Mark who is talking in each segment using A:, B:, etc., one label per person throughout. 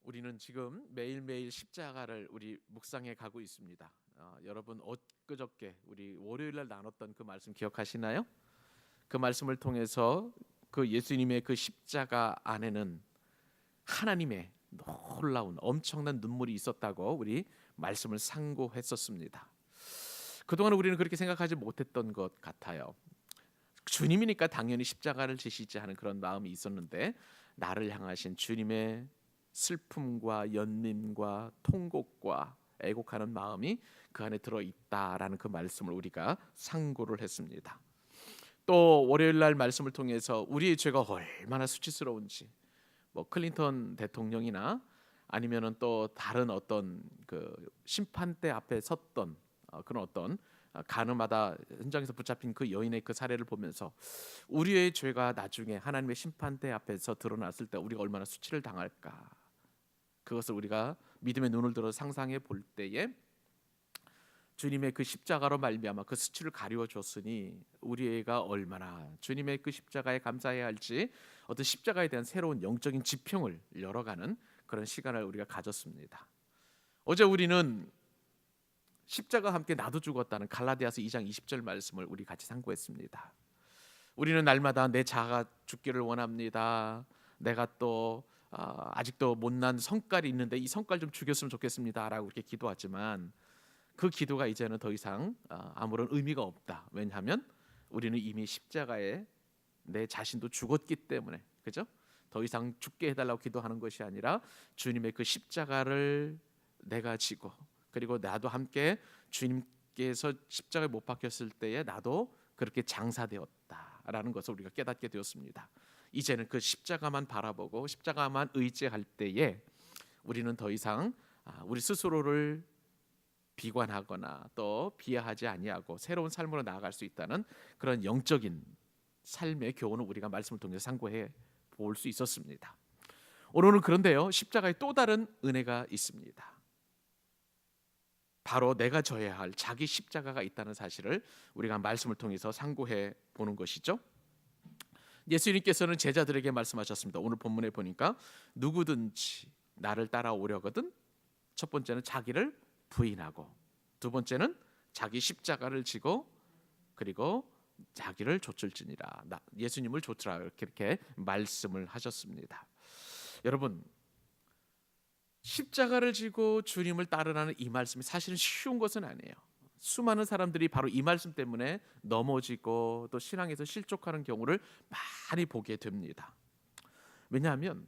A: 우리는 지금 매일매일 십자가를 우리 묵상해 가고 있습니다. 여러분 엊그저께 우리 월요일 날 나눴던 그 말씀 기억하시나요? 그 말씀을 통해서 그 예수님의 그 십자가 안에는 하나님의 놀라운 엄청난 눈물이 있었다고 우리 말씀을 상고했었습니다. 그동안 우리는 그렇게 생각하지 못했던 것 같아요. 주님이니까 당연히 십자가를 지시지 하는 그런 마음이 있었는데, 나를 향하신 주님의 슬픔과 연민과 통곡과 애곡하는 마음이 그 안에 들어있다라는 그 말씀을 우리가 상고를 했습니다. 또 월요일 날 말씀을 통해서 우리의 죄가 얼마나 수치스러운지, 뭐 클린턴 대통령이나 아니면은 또 다른 어떤 그 심판대 앞에 섰던 그런 어떤 가늠하다 현장에서 붙잡힌 그 여인의 그 사례를 보면서 우리의 죄가 나중에 하나님의 심판대 앞에서 드러났을 때 우리가 얼마나 수치를 당할까, 그것을 우리가 믿음의 눈을 들어 상상해 볼 때에 주님의 그 십자가로 말미암아 그 수치를 가리워 줬으니 우리가 얼마나 주님의 그 십자가에 감사해야 할지, 어떤 십자가에 대한 새로운 영적인 지평을 열어가는 그런 시간을 우리가 가졌습니다. 어제 우리는 십자가와 함께 나도 죽었다는 갈라디아서 2장 20절 말씀을 우리 같이 상고했습니다. 우리는 날마다 내 자아가 죽기를 원합니다. 내가 또 아직도 못난 성깔이 있는데 이 성깔 좀 죽였으면 좋겠습니다라고 이렇게 기도하지만, 그 기도가 이제는 더 이상 아무런 의미가 없다. 왜냐하면 우리는 이미 십자가에 내 자신도 죽었기 때문에, 그죠? 더 이상 죽게 해달라고 기도하는 것이 아니라 주님의 그 십자가를 내가 지고, 그리고 나도 함께 주님께서 십자가에 못 박혔을 때에 나도 그렇게 장사되었다라는 것을 우리가 깨닫게 되었습니다. 이제는 그 십자가만 바라보고 십자가만 의지할 때에 우리는 더 이상 우리 스스로를 비관하거나 또 비하하지 아니하고 새로운 삶으로 나아갈 수 있다는 그런 영적인 삶의 교훈을 우리가 말씀을 통해서 상고해 볼 수 있었습니다. 오늘은 그런데요, 십자가에 또 다른 은혜가 있습니다. 바로 내가 져야 할 자기 십자가가 있다는 사실을 우리가 말씀을 통해서 상고해 보는 것이죠. 예수님께서는 제자들에게 말씀하셨습니다. 오늘 본문에 보니까 누구든지 나를 따라오려거든 첫 번째는 자기를 부인하고, 두 번째는 자기 십자가를 지고, 그리고 자기를 좇을지니라, 예수님을 좇으라, 이렇게 말씀을 하셨습니다. 여러분, 십자가를 지고 주님을 따르라는 이 말씀이 사실은 쉬운 것은 아니에요. 수많은 사람들이 바로 이 말씀 때문에 넘어지고 또 신앙에서 실족하는 경우를 많이 보게 됩니다. 왜냐하면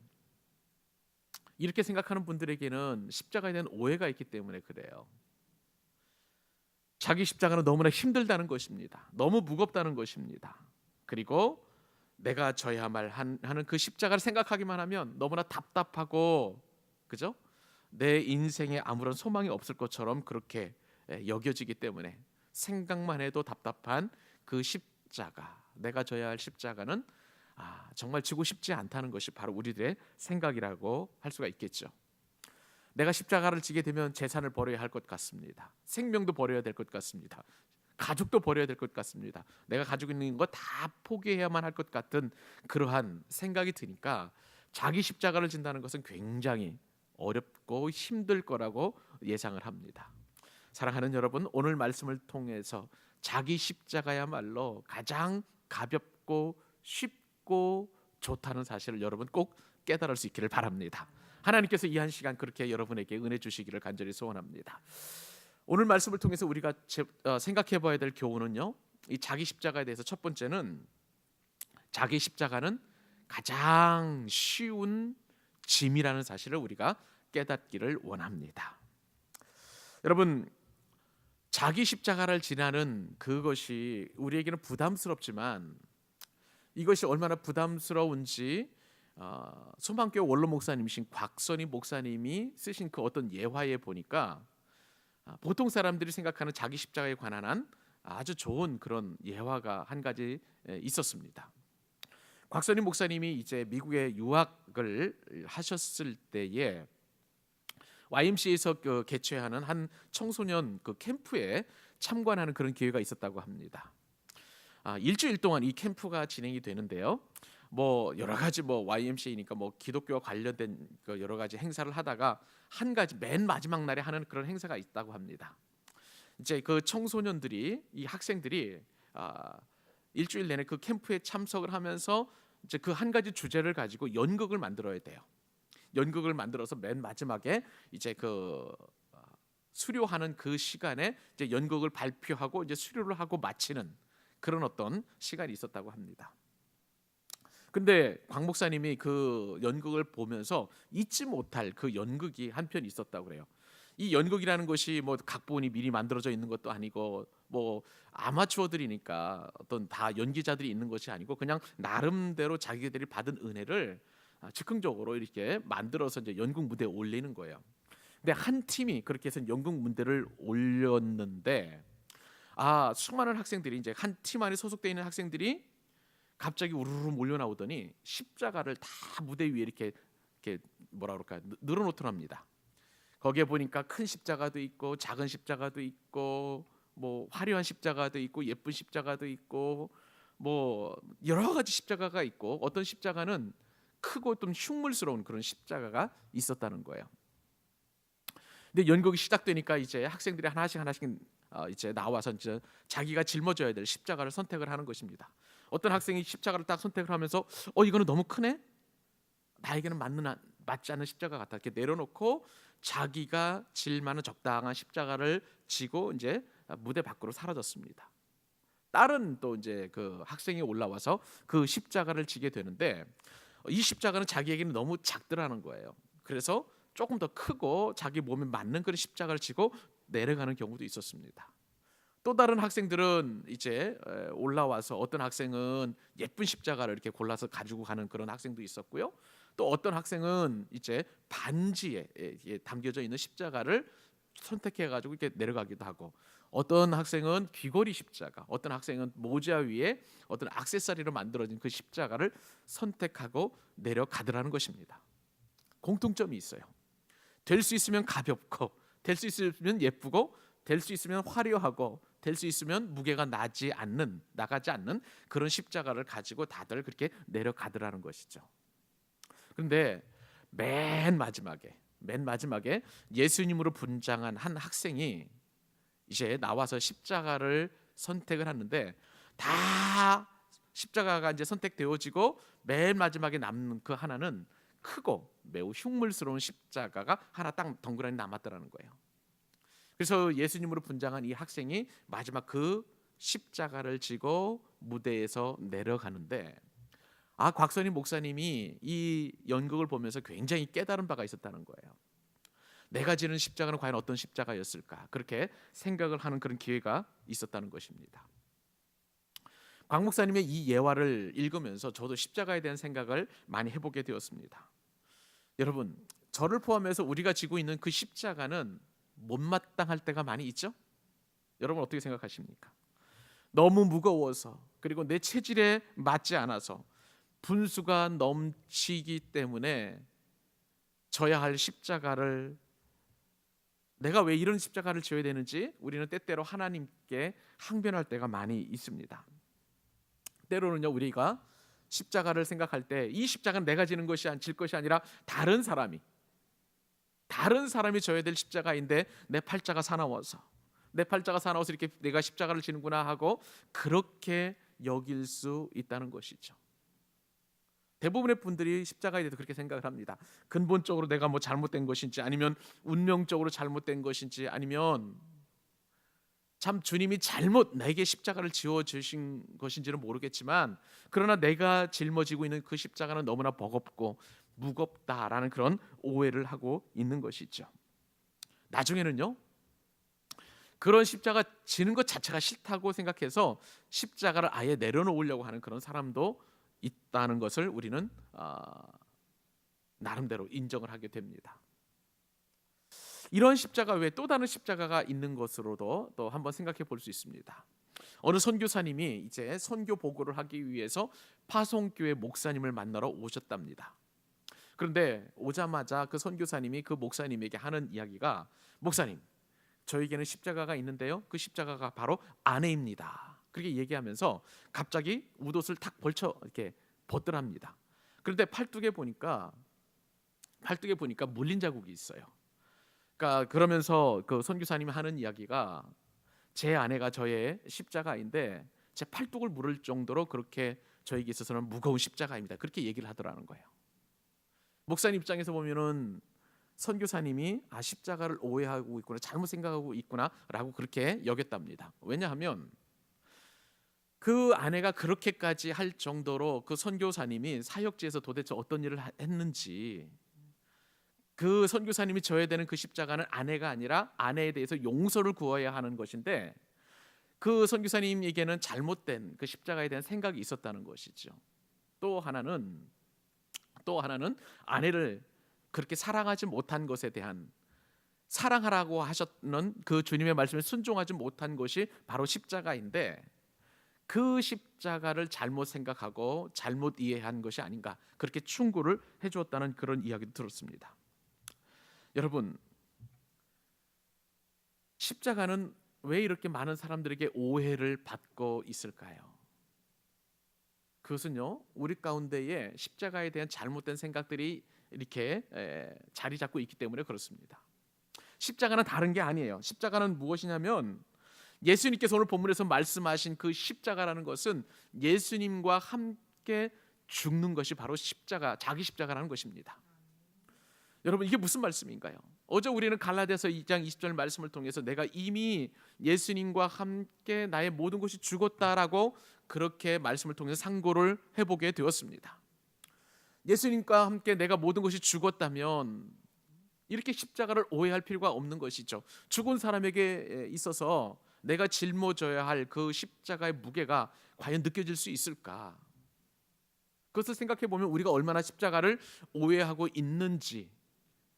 A: 이렇게 생각하는 분들에게는 십자가에 대한 오해가 있기 때문에 그래요. 자기 십자가는 너무나 힘들다는 것입니다. 너무 무겁다는 것입니다. 그리고 내가 져야만 하는 그 십자가를 생각하기만 하면 너무나 답답하고, 그죠? 내 인생에 아무런 소망이 없을 것처럼 그렇게 여겨지기 때문에 생각만 해도 답답한 그 십자가, 내가 져야 할 십자가는 정말 지고 싶지 않다는 것이 바로 우리들의 생각이라고 할 수가 있겠죠. 내가 십자가를 지게 되면 재산을 버려야 할 것 같습니다. 생명도 버려야 될 것 같습니다. 가족도 버려야 될 것 같습니다. 내가 가지고 있는 거 다 포기해야만 할 것 같은 그러한 생각이 드니까 자기 십자가를 진다는 것은 굉장히 어렵고 힘들 거라고 예상을 합니다. 사랑하는 여러분, 오늘 말씀을 통해서 자기 십자가야말로 가장 가볍고 쉽고 좋다는 사실을 여러분 꼭 깨달을 수 있기를 바랍니다. 하나님께서 이 한 시간 그렇게 여러분에게 은혜 주시기를 간절히 소원합니다. 오늘 말씀을 통해서 우리가 생각해 봐야 될 교훈은요, 이 자기 십자가에 대해서 첫 번째는 자기 십자가는 가장 쉬운 짐이라는 사실을 우리가 깨닫기를 원합니다. 여러분, 자기 십자가를 지나는 그것이 우리에게는 부담스럽지만, 이것이 얼마나 부담스러운지 소망교회 원로 목사님이신 곽선희 목사님이 쓰신 그 어떤 예화에 보니까 보통 사람들이 생각하는 자기 십자가에 관한 한 아주 좋은 그런 예화가 한 가지 있었습니다. 곽선희 목사님이 이제 미국에 유학을 하셨을 때에 YMCA에서 개최하는 한 청소년 그 캠프에 참관하는 그런 기회가 있었다고 합니다. 일주일 동안 이 캠프가 진행이 되는데요. 뭐 여러 가지 뭐 YMCA니까 뭐 기독교와 관련된 그 여러 가지 행사를 하다가 한 가지 맨 마지막 날에 하는 그런 행사가 있다고 합니다. 이제 그 청소년들이 이 학생들이 일주일 내내 그 캠프에 참석을 하면서 이제 그 한 가지 주제를 가지고 연극을 만들어야 돼요. 연극을 만들어서 맨 마지막에 이제 그 수료하는 그 시간에 이제 연극을 발표하고 이제 수료를 하고 마치는 그런 어떤 시간이 있었다고 합니다. 근데 곽 목사님이 그 연극을 보면서 잊지 못할 그 연극이 한 편 있었다고 그래요. 이 연극이라는 것이 뭐 각본이 미리 만들어져 있는 것도 아니고 뭐 아마추어들이니까 어떤 다 연기자들이 있는 것이 아니고 그냥 나름대로 자기들이 받은 은혜를 즉흥적으로 이렇게 만들어서 이제 연극 무대에 올리는 거예요. 근데 한 팀이 그렇게 해서 연극 무대를 올렸는데 수많은 학생들이 이제 한 팀 안에 소속되어 있는 학생들이 갑자기 우르르 몰려 나오더니 십자가를 다 무대 위에 이렇게 뭐라 그럴까 늘어놓더랍니다. 거기에 보니까 큰 십자가도 있고 작은 십자가도 있고 뭐 화려한 십자가도 있고 예쁜 십자가도 있고 뭐 여러 가지 십자가가 있고 어떤 십자가는 크고 좀 흉물스러운 그런 십자가가 있었다는 거예요. 근데 연극이 시작되니까 이제 학생들이 하나씩 이제 나와서 이제 자기가 짊어져야 될 십자가를 선택을 하는 것입니다. 어떤 학생이 십자가를 딱 선택을 하면서 이거는 너무 크네. 나에게는 맞지 않는 십자가 같다. 이렇게 내려놓고 자기가 질 만한 적당한 십자가를 지고 이제 무대 밖으로 사라졌습니다. 다른 또 이제 그 학생이 올라와서 그 십자가를 지게 되는데 이 십자가는 자기에게는 너무 작더라는 거예요. 그래서 조금 더 크고 자기 몸에 맞는 그런 십자가를 지고 내려가는 경우도 있었습니다. 또 다른 학생들은 이제 올라와서 어떤 학생은 예쁜 십자가를 이렇게 골라서 가지고 가는 그런 학생도 있었고요. 또 어떤 학생은 이제 반지에 담겨져 있는 십자가를 선택해 가지고 이렇게 내려가기도 하고, 어떤 학생은 귀걸이 십자가, 어떤 학생은 모자 위에 어떤 액세서리로 만들어진 그 십자가를 선택하고 내려가더라는 것입니다. 공통점이 있어요. 될 수 있으면 가볍고, 될 수 있으면 예쁘고, 될 수 있으면 화려하고, 될 수 있으면 무게가 나가지 않는 그런 십자가를 가지고 다들 그렇게 내려가더라는 것이죠. 그런데 맨 마지막에 예수님으로 분장한 한 학생이 이제 나와서 십자가를 선택을 하는데, 다 십자가가 이제 선택되어지고 맨 마지막에 남는 그 하나는 크고 매우 흉물스러운 십자가가 하나 딱 덩그러니 남았더라는 거예요. 그래서 예수님으로 분장한 이 학생이 마지막 그 십자가를 지고 무대에서 내려가는데, 곽선임 목사님이 이 연극을 보면서 굉장히 깨달은 바가 있었다는 거예요. 내가 지는 십자가는 과연 어떤 십자가였을까? 그렇게 생각을 하는 그런 기회가 있었다는 것입니다. 곽 목사님의 이 예화를 읽으면서 저도 십자가에 대한 생각을 많이 해보게 되었습니다. 여러분, 저를 포함해서 우리가 지고 있는 그 십자가는 못마땅할 때가 많이 있죠? 여러분 어떻게 생각하십니까? 너무 무거워서, 그리고 내 체질에 맞지 않아서, 분수가 넘치기 때문에 져야 할 십자가를, 내가 왜 이런 십자가를 져야 되는지 우리는 때때로 하나님께 항변할 때가 많이 있습니다. 때로는요, 우리가 십자가를 생각할 때 이 십자가는 내가 질 것이 아니라 다른 사람이 져야 될 십자가인데 내 팔자가 사나워서 이렇게 내가 십자가를 지는구나 하고 그렇게 여길 수 있다는 것이죠. 대부분의 분들이 십자가에 대해서 그렇게 생각을 합니다. 근본적으로 내가 뭐 잘못된 것인지, 아니면 운명적으로 잘못된 것인지, 아니면 참 주님이 잘못 내게 십자가를 지어 주신 것인지는 모르겠지만, 그러나 내가 짊어지고 있는 그 십자가는 너무나 버겁고 무겁다라는 그런 오해를 하고 있는 것이죠. 나중에는요, 그런 십자가 지는 것 자체가 싫다고 생각해서 십자가를 아예 내려놓으려고 하는 그런 사람도 있다는 것을 우리는 나름대로 인정을 하게 됩니다. 이런 십자가 외에 또 다른 십자가가 있는 것으로도 또 한번 생각해 볼 수 있습니다. 어느 선교사님이 이제 선교 보고를 하기 위해서 파송교회 목사님을 만나러 오셨답니다. 그런데 오자마자 그 선교사님이 그 목사님에게 하는 이야기가, 목사님, 저에게는 십자가가 있는데요, 그 십자가가 바로 아내입니다. 그렇게 얘기하면서 갑자기 웃옷을 탁 벗더랍니다. 그런데 팔뚝에 보니까 물린 자국이 있어요. 그러니까 그러면서 그 선교사님이 하는 이야기가 제 아내가 저의 십자가인데 제 팔뚝을 물을 정도로 그렇게 저에게 있어서는 무거운 십자가입니다. 그렇게 얘기를 하더라는 거예요. 목사님 입장에서 보면은 선교사님이 십자가를 오해하고 있구나, 잘못 생각하고 있구나라고 그렇게 여겼답니다. 왜냐하면 그 아내가 그렇게까지 할 정도로 그 선교사님이 사역지에서 도대체 어떤 일을 했는지, 그 선교사님이 져야 되는 그 십자가는 아내가 아니라 아내에 대해서 용서를 구해야 하는 것인데 그 선교사님에게는 잘못된 그 십자가에 대한 생각이 있었다는 것이죠. 또 하나는 아내를 그렇게 사랑하지 못한 것에 대한, 사랑하라고 하셨는 그 주님의 말씀에 순종하지 못한 것이 바로 십자가인데 그 십자가를 잘못 생각하고 잘못 이해한 것이 아닌가, 그렇게 충고를 해주었다는 그런 이야기도 들었습니다. 여러분, 십자가는 왜 이렇게 많은 사람들에게 오해를 받고 있을까요? 그것은요, 우리 가운데에 십자가에 대한 잘못된 생각들이 이렇게 자리 잡고 있기 때문에 그렇습니다. 십자가는 다른 게 아니에요. 십자가는 무엇이냐면 예수님께서 오늘 본문에서 말씀하신 그 십자가라는 것은 예수님과 함께 죽는 것이 바로 십자가, 자기 십자가라는 것입니다. 여러분, 이게 무슨 말씀인가요? 어제 우리는 갈라디아서 2장 20절 말씀을 통해서 내가 이미 예수님과 함께 나의 모든 것이 죽었다라고 그렇게 말씀을 통해서 상고를 해보게 되었습니다. 예수님과 함께 내가 모든 것이 죽었다면 이렇게 십자가를 오해할 필요가 없는 것이죠. 죽은 사람에게 있어서 내가 짊어져야 할 그 십자가의 무게가 과연 느껴질 수 있을까? 그것을 생각해 보면 우리가 얼마나 십자가를 오해하고 있는지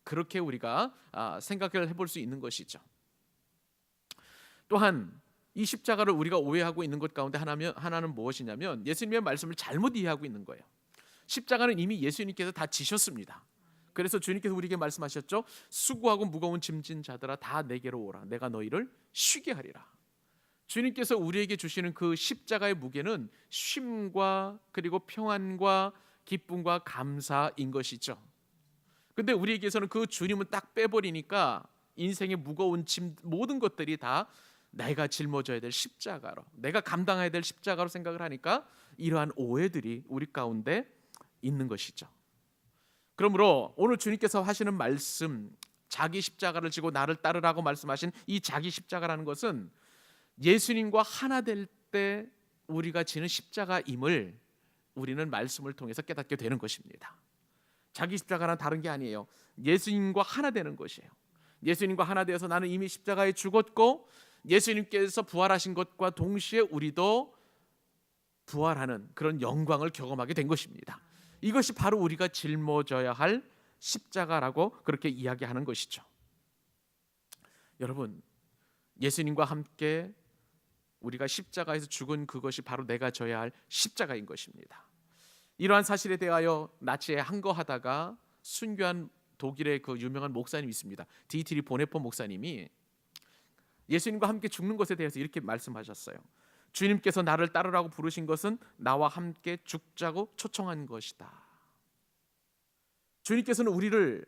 A: 그렇게 우리가 생각을 해볼 수 있는 것이죠. 또한 이 십자가를 우리가 오해하고 있는 것 가운데 하나는 무엇이냐면 예수님의 말씀을 잘못 이해하고 있는 거예요. 십자가는 이미 예수님께서 다 지셨습니다. 그래서 주님께서 우리에게 말씀하셨죠. 수고하고 무거운 짐진 자들아 다 내게로 오라. 내가 너희를 쉬게 하리라. 주님께서 우리에게 주시는 그 십자가의 무게는 쉼과 그리고 평안과 기쁨과 감사인 것이죠. 근데 우리에게서는 그 주님은 딱 빼버리니까 인생의 무거운 짐 모든 것들이 다 내가 짊어져야 될 십자가로, 내가 감당해야 될 십자가로 생각을 하니까 이러한 오해들이 우리 가운데 있는 것이죠. 그러므로 오늘 주님께서 하시는 말씀, 자기 십자가를 지고 나를 따르라고 말씀하신 이 자기 십자가라는 것은 예수님과 하나 될 때 우리가 지는 십자가임을 우리는 말씀을 통해서 깨닫게 되는 것입니다. 자기 십자가는 다른 게 아니에요. 예수님과 하나 되는 것이에요. 예수님과 하나 되어서 나는 이미 십자가에 죽었고 예수님께서 부활하신 것과 동시에 우리도 부활하는 그런 영광을 경험하게 된 것입니다. 이것이 바로 우리가 짊어져야 할 십자가라고 그렇게 이야기하는 것이죠. 여러분, 예수님과 함께 우리가 십자가에서 죽은 그것이 바로 내가 져야 할 십자가인 것입니다. 이러한 사실에 대하여 나치에 항거하다가 순교한 독일의 그 유명한 목사님이 있습니다. 디트리 보네포 목사님이 예수님과 함께 죽는 것에 대해서 이렇게 말씀하셨어요. 주님께서 나를 따르라고 부르신 것은 나와 함께 죽자고 초청한 것이다. 주님께서는 우리를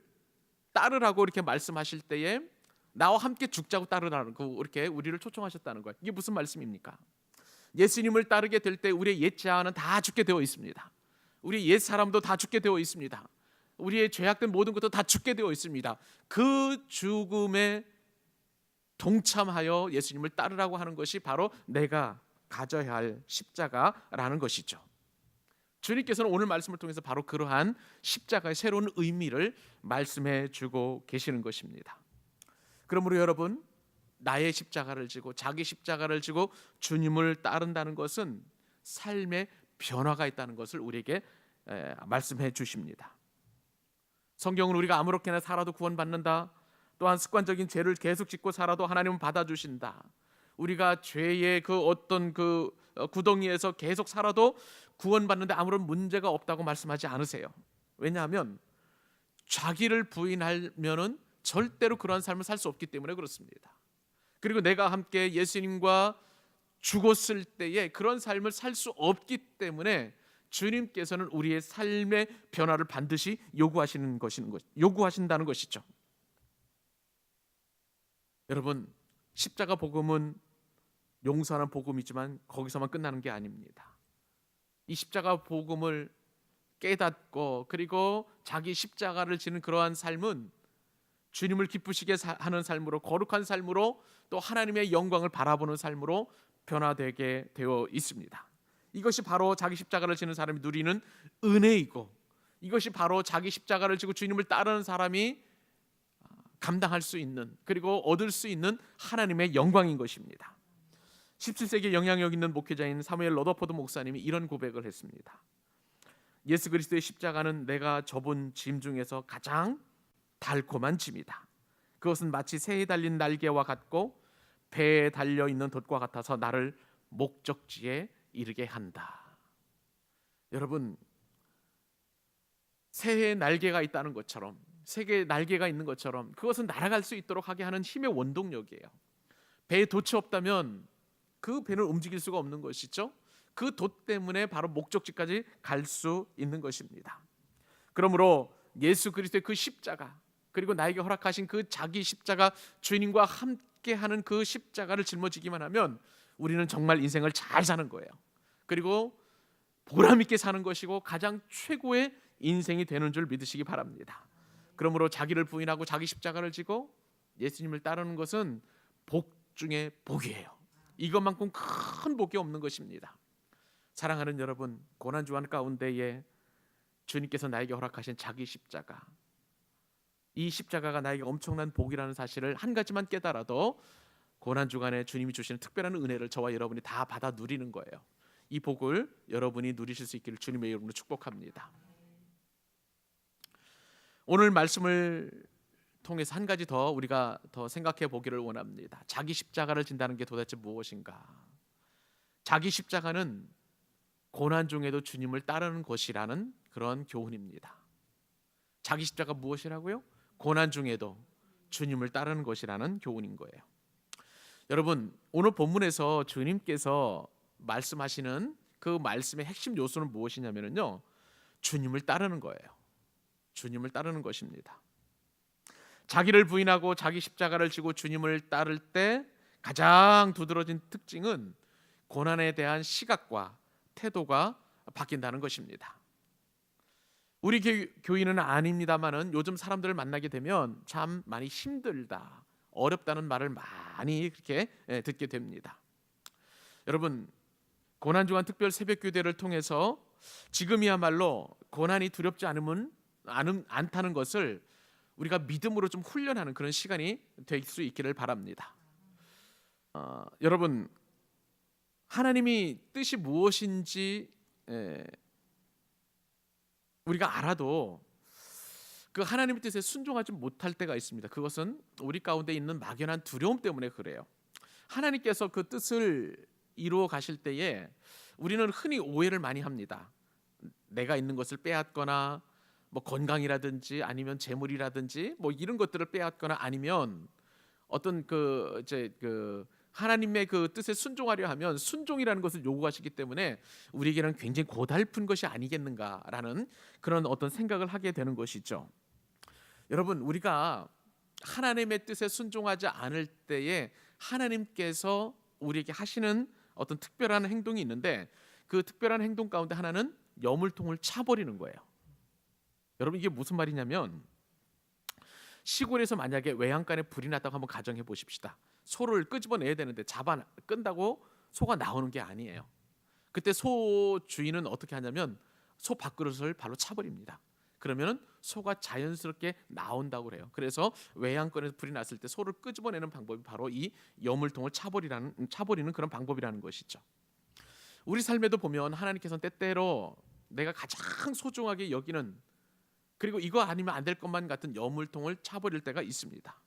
A: 따르라고 이렇게 말씀하실 때에 나와 함께 죽자고 따르라는 거, 이렇게 우리를 초청하셨다는 거예요. 이게 무슨 말씀입니까? 예수님을 따르게 될 때 우리의 옛 자아는 다 죽게 되어 있습니다. 우리의 옛 사람도 다 죽게 되어 있습니다. 우리의 죄악된 모든 것도 다 죽게 되어 있습니다. 그 죽음에 동참하여 예수님을 따르라고 하는 것이 바로 내가 가져야 할 십자가라는 것이죠. 주님께서는 오늘 말씀을 통해서 바로 그러한 십자가의 새로운 의미를 말씀해 주고 계시는 것입니다. 그러므로 여러분, 나의 십자가를 지고 자기 십자가를 지고 주님을 따른다는 것은 삶의 변화가 있다는 것을 우리에게 말씀해 주십니다. 성경은 우리가 아무렇게나 살아도 구원받는다. 또한 습관적인 죄를 계속 짓고 살아도 하나님은 받아주신다. 우리가 죄의 그 어떤 그 구덩이에서 계속 살아도 구원받는데 아무런 문제가 없다고 말씀하지 않으세요. 왜냐하면 자기를 부인하면은 절대로 그러한 삶을 살 수 없기 때문에 그렇습니다. 그리고 내가 함께 예수님과 죽었을 때에 그런 삶을 살 수 없기 때문에 주님께서는 우리의 삶의 변화를 반드시 요구하신다는 것이죠. 여러분, 십자가 복음은 용서하는 복음이지만 거기서만 끝나는 게 아닙니다. 이 십자가 복음을 깨닫고 그리고 자기 십자가를 지는 그러한 삶은 주님을 기쁘시게 하는 삶으로, 거룩한 삶으로, 또 하나님의 영광을 바라보는 삶으로 변화되게 되어 있습니다. 이것이 바로 자기 십자가를 지는 사람이 누리는 은혜이고, 이것이 바로 자기 십자가를 지고 주님을 따르는 사람이 감당할 수 있는, 그리고 얻을 수 있는 하나님의 영광인 것입니다. 17세기 영향력 있는 목회자인 사무엘 러더포드 목사님이 이런 고백을 했습니다. 예수 그리스도의 십자가는 내가 져본 짐 중에서 가장 달콤한 짐이다. 그것은 마치 새에 달린 날개와 같고 배에 달려있는 돛과 같아서 나를 목적지에 이르게 한다. 여러분, 새의 날개가 있다는 것처럼, 새의 날개가 있는 것처럼 그것은 날아갈 수 있도록 하게 하는 힘의 원동력이에요. 배에 돛이 없다면 그 배는 움직일 수가 없는 것이죠. 그 돛 때문에 바로 목적지까지 갈 수 있는 것입니다. 그러므로 예수 그리스도의 그 십자가, 그리고 나에게 허락하신 그 자기 십자가, 주님과 함께하는 그 십자가를 짊어지기만 하면 우리는 정말 인생을 잘 사는 거예요. 그리고 보람 있게 사는 것이고 가장 최고의 인생이 되는 줄 믿으시기 바랍니다. 그러므로 자기를 부인하고 자기 십자가를 지고 예수님을 따르는 것은 복 중에 복이에요. 이것만큼 큰 복이 없는 것입니다. 사랑하는 여러분, 고난주간 가운데에 주님께서 나에게 허락하신 자기 십자가, 이 십자가가 나에게 엄청난 복이라는 사실을 한 가지만 깨달아도 고난주간에 주님이 주시는 특별한 은혜를 저와 여러분이 다 받아 누리는 거예요. 이 복을 여러분이 누리실 수 있기를 주님의 이름으로 축복합니다. 오늘 말씀을 통해서 한 가지 더 우리가 더 생각해 보기를 원합니다. 자기 십자가를 진다는 게 도대체 무엇인가? 자기 십자가는 고난 중에도 주님을 따르는 것이라는 그런 교훈입니다. 자기 십자가 무엇이라고요? 고난 중에도 주님을 따르는 것이라는 교훈인 거예요. 여러분, 오늘 본문에서 주님께서 말씀하시는 그 말씀의 핵심 요소는 무엇이냐면요, 주님을 따르는 거예요. 주님을 따르는 것입니다. 자기를 부인하고 자기 십자가를 지고 주님을 따를 때 가장 두드러진 특징은 고난에 대한 시각과 태도가 바뀐다는 것입니다. 우리 교인은 아닙니다만은 요즘 사람들을 만나게 되면 참 많이 힘들다, 어렵다는 말을 많이 그렇게 듣게 됩니다. 여러분, 고난주간 특별 새벽교대를 통해서 지금이야말로 고난이 두렵지 않다는 것을 우리가 믿음으로 좀 훈련하는 그런 시간이 될 수 있기를 바랍니다. 여러분, 하나님이 뜻이 무엇인지 우리가 알아도 그 하나님의 뜻에 순종하지 못할 때가 있습니다. 그것은 우리 가운데 있는 막연한 두려움 때문에 그래요. 하나님께서 그 뜻을 이루어 가실 때에 우리는 흔히 오해를 많이 합니다. 내가 있는 것을 빼앗거나 뭐 건강이라든지 아니면 재물이라든지 뭐 이런 것들을 빼앗거나 아니면 어떤 그 하나님의 그 뜻에 순종하려 하면 순종이라는 것을 요구하시기 때문에 우리에게는 굉장히 고달픈 것이 아니겠는가라는 그런 어떤 생각을 하게 되는 것이죠. 여러분, 우리가 하나님의 뜻에 순종하지 않을 때에 하나님께서 우리에게 하시는 어떤 특별한 행동이 있는데, 그 특별한 행동 가운데 하나는 여물통을 차버리는 거예요. 여러분, 이게 무슨 말이냐면, 시골에서 만약에 외양간에 불이 났다고 한번 가정해 보십시다. 소를 끄집어내야 되는데 끈다고 소가 나오는 게 아니에요. 그때 소 주인은 어떻게 하냐면 소 밥그릇을 발로 차버립니다. 그러면 소가 자연스럽게 나온다고 그래요. 그래서 외양간에서 불이 났을 때 소를 끄집어내는 방법이 바로 이 여물통을 차버리는 그런 방법이라는 것이죠. 우리 삶에도 보면 하나님께서는 때때로 내가 가장 소중하게 여기는, 그리고 이거 아니면 안 될 것만 같은 여물통을 차버릴 때가 있습니다.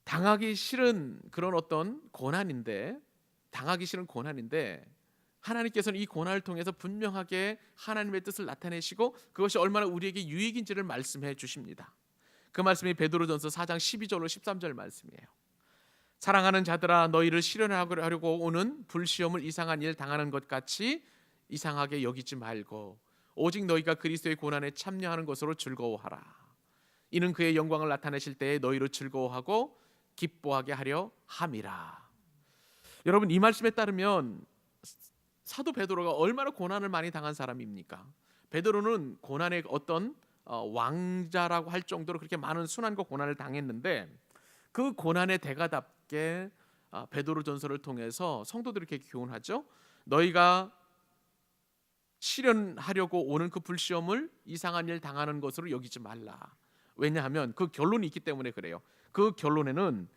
A: 당하기 싫은 그런 어떤 고난인데 하나님께서는 이 고난을 통해서 분명하게 하나님의 뜻을 나타내시고 그것이 얼마나 우리에게 유익인지를 말씀해 주십니다. 그 말씀이 베드로전서 4장 12절로 13절 말씀이에요. 사랑하는 자들아, 너희를 시련하려고 오는 불시험을 이상한 일 당하는 것 같이 이상하게 여기지 말고 오직 너희가 그리스도의 고난에 참여하는 것으로 즐거워하라. 이는 그의 영광을 나타내실 때에 너희로 즐거워하고 기뻐하게 하려 함이라. 여러분, 이 말씀에 따르면 사도 베드로가 얼마나 고난을 많이 당한 사람입니까? 베드로는 고난의 어떤 왕자라고 할 정도로 그렇게 많은 순환과 고난을 당했는데, 그 고난의 대가답게 베드로 전서를 통해서 성도들이 이렇게 교훈하죠. 너희가 실현하려고 오는 그 불시험을 이상한 일 당하는 것으로 여기지 말라. 왜냐하면 그 결론이 있기 때문에 그래요. 그 결론에는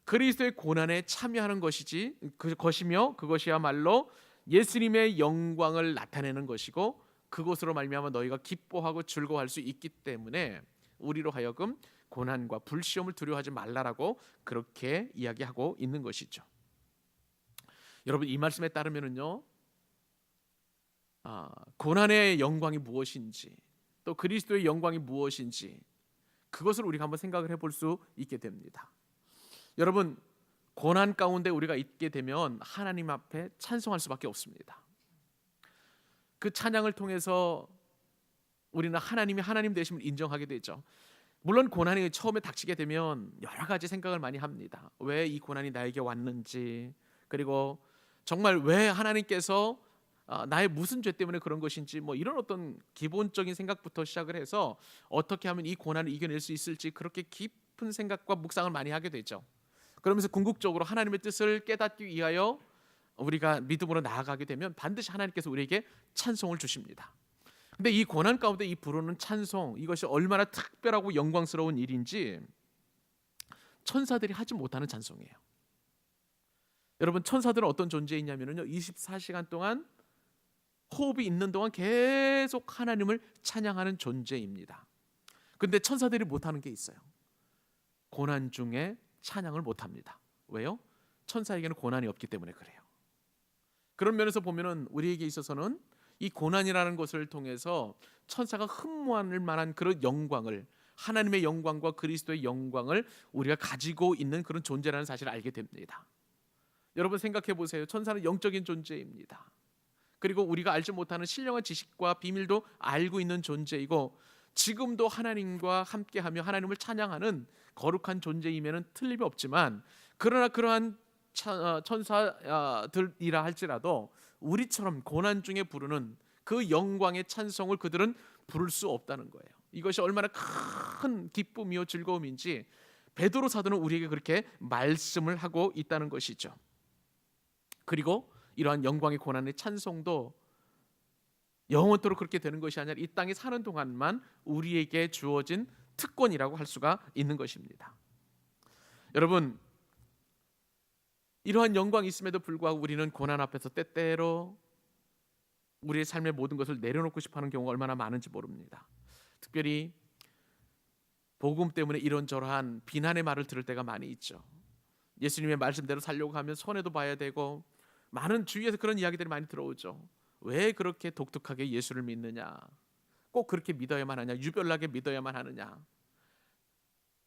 A: 그리스도의 고난에 참여하는 것이지 그것이며 그것이야말로 예수님의 영광을 나타내는 것이고 그것으로 말미암아 너희가 기뻐하고 즐거워할 수 있기 때문에 우리로 하여금 고난과 불시험을 두려워하지 말라라고 그렇게 이야기하고 있는 것이죠. 여러분, 이 말씀에 따르면은요, 고난의 영광이 무엇인지 또 그리스도의 영광이 무엇인지 그것을 우리가 한번 생각을 해볼 수 있게 됩니다. 여러분, 고난 가운데 우리가 있게 되면 하나님 앞에 찬송할 수밖에 없습니다. 그 찬양을 통해서 우리는 하나님이 하나님 되심을 인정하게 되죠. 물론 고난이 처음에 닥치게 되면 여러 가지 생각을 많이 합니다. 왜 이 고난이 나에게 왔는지, 그리고 정말 왜 하나님께서 나의 무슨 죄 때문에 그런 것인지, 뭐 이런 어떤 기본적인 생각부터 시작을 해서 어떻게 하면 이 고난을 이겨낼 수 있을지 그렇게 깊은 생각과 묵상을 많이 하게 되죠. 그러면서 궁극적으로 하나님의 뜻을 깨닫기 위하여 우리가 믿음으로 나아가게 되면 반드시 하나님께서 우리에게 찬송을 주십니다. 근데 이 고난 가운데 이 부르는 찬송, 이것이 얼마나 특별하고 영광스러운 일인지 천사들이 하지 못하는 찬송이에요. 여러분, 천사들은 어떤 존재이냐면요, 24시간 동안 호흡이 있는 동안 계속 하나님을 찬양하는 존재입니다. 근데 천사들이 못하는 게 있어요. 고난 중에 찬양을 못합니다. 왜요? 천사에게는 고난이 없기 때문에 그래요. 그런 면에서 보면은 우리에게 있어서는 이 고난이라는 것을 통해서 천사가 흠모할 만한 그런 영광을, 하나님의 영광과 그리스도의 영광을 우리가 가지고 있는 그런 존재라는 사실을 알게 됩니다. 여러분, 생각해 보세요. 천사는 영적인 존재입니다. 그리고 우리가 알지 못하는 신령한 지식과 비밀도 알고 있는 존재이고 지금도 하나님과 함께하며 하나님을 찬양하는 거룩한 존재임에는 틀림이 없지만, 그러나 그러한 천사들이라 할지라도 우리처럼 고난 중에 부르는 그 영광의 찬송을 그들은 부를 수 없다는 거예요. 이것이 얼마나 큰 기쁨이요 즐거움인지 베드로 사도는 우리에게 그렇게 말씀을 하고 있다는 것이죠. 그리고 이러한 영광의 고난의 찬송도 영원토록 그렇게 되는 것이 아니라 이 땅에 사는 동안만 우리에게 주어진 특권이라고 할 수가 있는 것입니다. 여러분, 이러한 영광이 있음에도 불구하고 우리는 고난 앞에서 때때로 우리의 삶의 모든 것을 내려놓고 싶어하는 경우가 얼마나 많은지 모릅니다. 특별히 복음 때문에 이런저러한 비난의 말을 들을 때가 많이 있죠. 예수님의 말씀대로 살려고 하면 손해도 봐야 되고, 많은 주위에서 그런 이야기들이 많이 들어오죠. 왜 그렇게 독특하게 예수를 믿느냐, 꼭 그렇게 믿어야만 하냐, 유별나게 믿어야만 하느냐,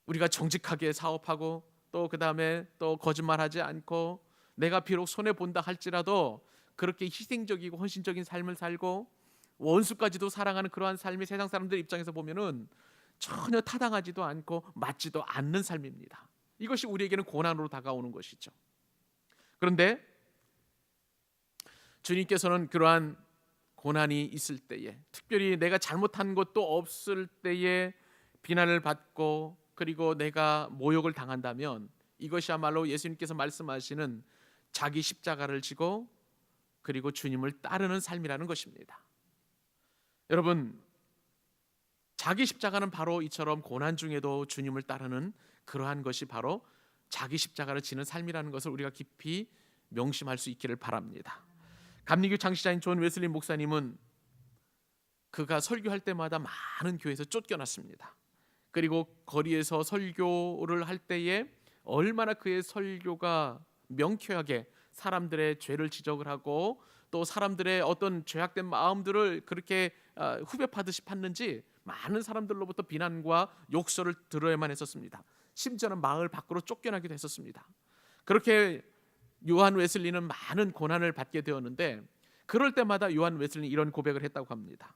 A: 우리가 정직하게 사업하고 또 그 다음에 또 거짓말하지 않고 내가 비록 손해 본다 할지라도 그렇게 희생적이고 헌신적인 삶을 살고 원수까지도 사랑하는 그러한 삶이 세상 사람들 입장에서 보면은 전혀 타당하지도 않고 맞지도 않는 삶입니다. 이것이 우리에게는 고난으로 다가오는 것이죠. 그런데 주님께서는 그러한 고난이 있을 때에, 특별히 내가 잘못한 것도 없을 때에 비난을 받고 그리고 내가 모욕을 당한다면 이것이야말로 예수님께서 말씀하시는 자기 십자가를 지고 그리고 주님을 따르는 삶이라는 것입니다. 여러분, 자기 십자가는 바로 이처럼 고난 중에도 주님을 따르는 그러한 것이 바로 자기 십자가를 지는 삶이라는 것을 우리가 깊이 명심할 수 있기를 바랍니다. 감리교 창시자인 존 웨슬리 목사님은 그가 설교할 때마다 많은 교회에서 쫓겨났습니다. 그리고 거리에서 설교를 할 때에 얼마나 그의 설교가 명쾌하게 사람들의 죄를 지적을 하고 또 사람들의 어떤 죄악된 마음들을 그렇게 후벼 파듯이 팠는지 많은 사람들로부터 비난과 욕설을 들어야만 했었습니다. 심지어는 마을 밖으로 쫓겨나기도 했었습니다. 그렇게 요한 웨슬리는 많은 고난을 받게 되었는데 그럴 때마다 요한 웨슬리는 이런 고백을 했다고 합니다.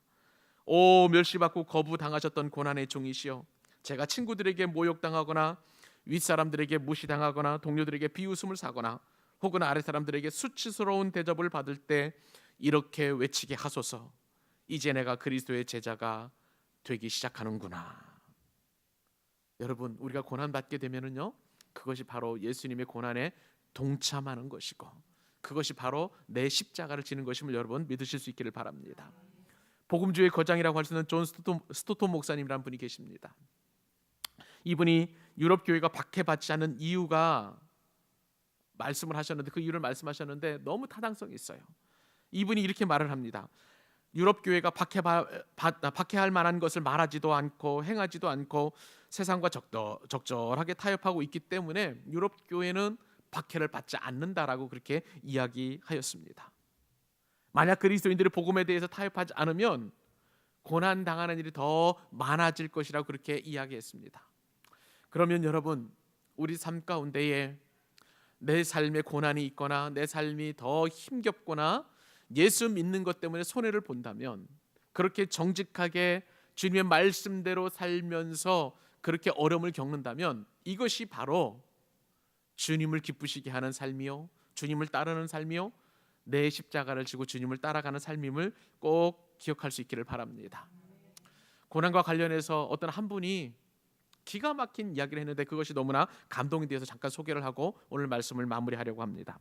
A: 오 멸시받고 거부당하셨던 고난의 종이시여, 제가 친구들에게 모욕당하거나 윗사람들에게 무시당하거나 동료들에게 비웃음을 사거나 혹은 아랫사람들에게 수치스러운 대접을 받을 때 이렇게 외치게 하소서. 이제 내가 그리스도의 제자가 되기 시작하는구나. 여러분, 우리가 고난받게 되면은요, 그것이 바로 예수님의 고난에 동참하는 것이고, 그것이 바로 내 십자가를 지는 것임을 여러분 믿으실 수 있기를 바랍니다. 복음주의 거장이라고 할 수 있는 존 스토톤 목사님이라는 분이 계십니다. 이분이 유럽 교회가 박해받지 않는 이유가 말씀을 하셨는데, 그 이유를 말씀하셨는데 너무 타당성이 있어요. 이분이 이렇게 말을 합니다. 유럽 교회가 박해할 만한 것을 말하지도 않고 행하지도 않고 세상과 적절하게 타협하고 있기 때문에 유럽 교회는 박해를 받지 않는다라고 그렇게 이야기하였습니다. 만약 그리스도인들이 복음에 대해서 타협하지 않으면 고난 당하는 일이 더 많아질 것이라고 그렇게 이야기했습니다. 그러면 여러분, 우리 삶 가운데에 내 삶에 고난이 있거나 내 삶이 더 힘겹거나 예수 믿는 것 때문에 손해를 본다면, 그렇게 정직하게 주님의 말씀대로 살면서 그렇게 어려움을 겪는다면, 이것이 바로 주님을 기쁘시게 하는 삶이요, 주님을 따르는 삶이요, 내 십자가를 지고 주님을 따라가는 삶임을 꼭 기억할 수 있기를 바랍니다. 고난과 관련해서 어떤 한 분이 기가 막힌 이야기를 했는데 그것이 너무나 감동이 되어서 잠깐 소개를 하고 오늘 말씀을 마무리하려고 합니다.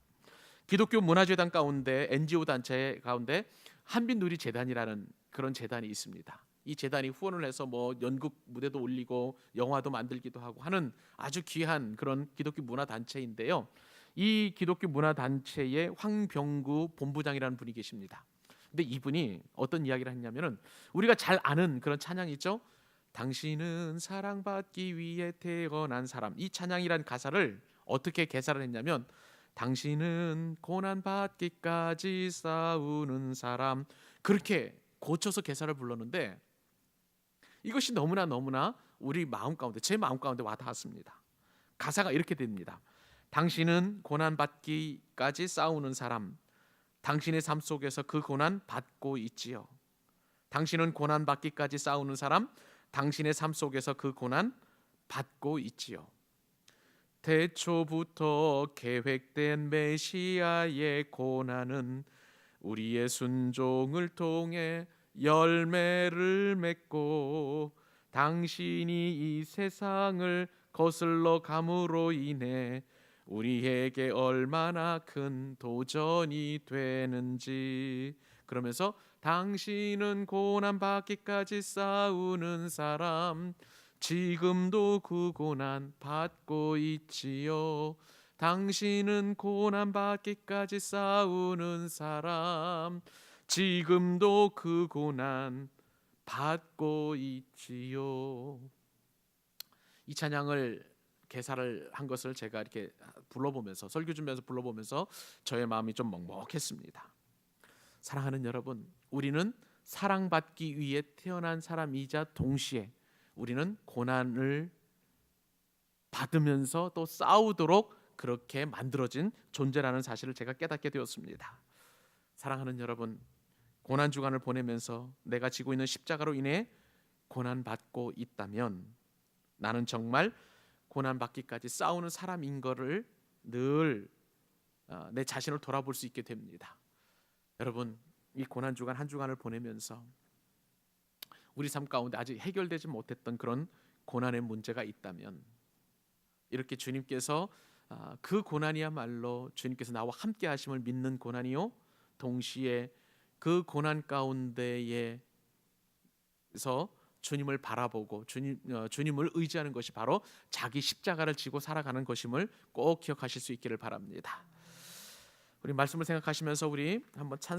A: 기독교 문화재단 가운데 NGO 단체 가운데 한빛누리재단이라는 그런 재단이 있습니다. 이 재단이 후원을 해서 뭐 연극 무대도 올리고 영화도 만들기도 하고 하는 아주 귀한 그런 기독교 문화 단체인데요. 이 기독교 문화 단체의 황병구 본부장이라는 분이 계십니다. 근데 이분이 어떤 이야기를 했냐면은, 우리가 잘 아는 그런 찬양이 있죠. 당신은 사랑받기 위해 태어난 사람. 이 찬양이란 가사를 어떻게 개사를 했냐면, 당신은 고난받기까지 싸우는 사람, 그렇게 고쳐서 개사를 불렀는데, 이것이 너무나 우리 마음 가운데, 제 마음 가운데 와닿았습니다. 가사가 이렇게 됩니다. 당신은 고난받기까지 싸우는 사람, 당신의 삶 속에서 그 고난 받고 있지요. 당신은 고난받기까지 싸우는 사람, 당신의 삶 속에서 그 고난 받고 있지요. 태초부터 계획된 메시아의 고난은 우리의 순종을 통해 열매를 맺고, 당신이 이 세상을 거슬러 감으로 인해 우리에게 얼마나 큰 도전이 되는지. 그러면서 당신은 고난받기까지 싸우는 사람, 지금도 그 고난 받고 있지요. 당신은 고난받기까지 싸우는 사람, 지금도 그 고난 받고 있지요. 이 찬양을 개사를 한 것을 제가 이렇게 불러보면서, 설교 준비해서 불러보면서 저의 마음이 좀 먹먹했습니다. 사랑하는 여러분, 우리는 사랑받기 위해 태어난 사람이자 동시에 우리는 고난을 받으면서 또 싸우도록 그렇게 만들어진 존재라는 사실을 제가 깨닫게 되었습니다. 사랑하는 여러분, 고난 주간을 보내면서 내가 지고 있는 십자가로 인해 고난받고 있다면, 나는 정말 고난받기까지 싸우는 사람인 것을 늘 내 자신을 돌아볼 수 있게 됩니다. 여러분, 이 고난 주간 한 주간을 보내면서 우리 삶 가운데 아직 해결되지 못했던 그런 고난의 문제가 있다면, 이렇게 주님께서 그 고난이야말로 주님께서 나와 함께 하심을 믿는 고난이요, 동시에 그 고난 가운데에서 주님을 바라보고 주님을 의지하는 것이 바로 자기 십자가를 지고 살아가는 것임을 꼭 기억하실 수 있기를 바랍니다. 우리 말씀을 생각하시면서 우리 한번 찬송